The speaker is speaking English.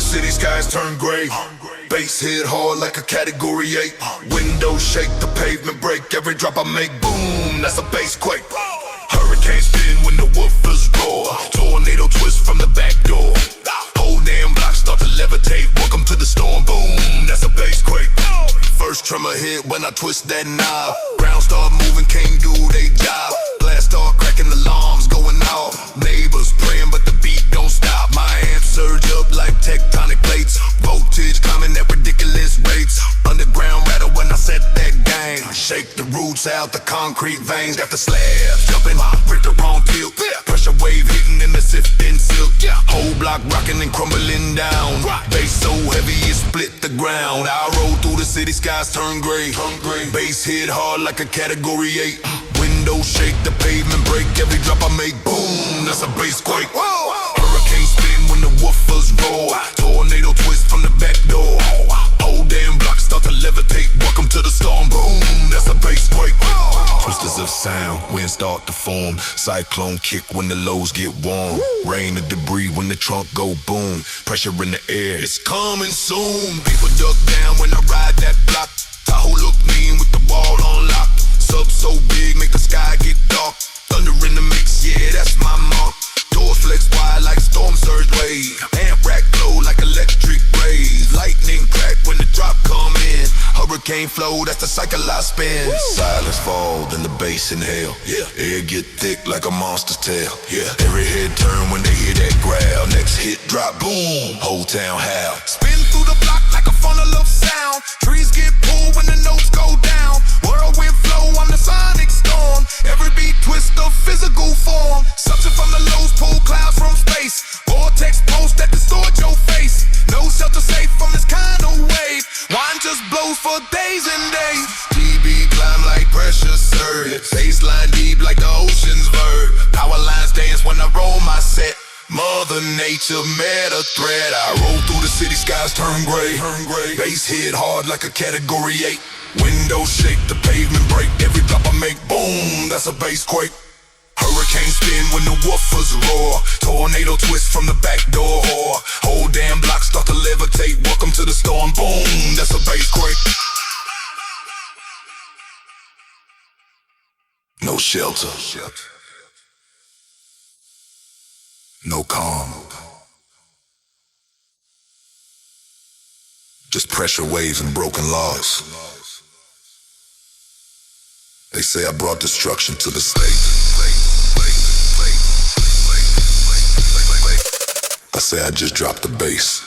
the city, skies turn gray. Bass hit hard like a category 8. Windows shake, the pavement break. Every drop I make, boom, that's a bass quake. Hurricane spin when the woofers roar. Tornado twist from the back door. Whole damn block start to levitate. Welcome to the storm, boom, that's a bass quake. First tremor hit when I twist that knob. Ground start moving, can't do they job. Blast start cracking, alarms going off. Neighbors praying but the beat don't stop. My amp surge up like tectonic plates. Voltage climbing at ridiculous rates. Underground rattle when I set that game. Shake the roots out the concrete veins. Got the slabs jumping, rip the wrong tilt. Pressure wave hitting in the sifting silk. Whole block rocking and crumbling down. Bass so heavy it split the ground. I roll through the city, skies turn gray. Bass hit hard like a category 8. Windows shake, the pavement break. Every drop I make, boom, that's a bass quake. Hurricane spin when the woofers roar. Tornado twist from the back door. Whole damn block start to levitate. Welcome to the storm, boom, that's a bass quake. Twisters of sound, wind start to form. Cyclone kick when the lows get warm. Rain of debris when the trunk go boom. Pressure in the air, it's coming soon. People duck down when I ride that block. Tahoe look mean with the wall on lock. Sub so big, make the sky get dark. Thunder in the mix, yeah, that's my mark. Doors flex wide like storm surge wave. Amp rack glow like electric rays. Lightning crack when the drop come in. Hurricane flow, that's the cycle I spin. Silence fall, then the bass inhale. Air get thick like a monster's tail. Every head turn when they hear that growl. Next hit drop, boom, whole town howl. Spin through the block like a funnel of sound. Trees get pulled when the notes go down. Whirlwind flow on the sonic storm. Every beat twist of physical form. Suction from the lows, pull clouds from space. Vortex post that distort your face. No shelter safe from this kind of wave. Wine just blows for days and days. TB climb like pressure surge. Baseline deep like the ocean's verb. Power lines dance when I roll my set. Mother Nature met a threat. I roll through the city, skies turn gray. Bass hit hard like a category 8. Windows shake, the pavement break. Every drop I make, boom, that's a bass quake. Hurricane spin when the woofers roar. Tornado twist from the back door. Whole damn block start to levitate. Welcome to the storm, boom, that's a bass quake. No shelter, no calm, just pressure waves and broken laws. They say I brought destruction to the state. I say I just dropped the bass.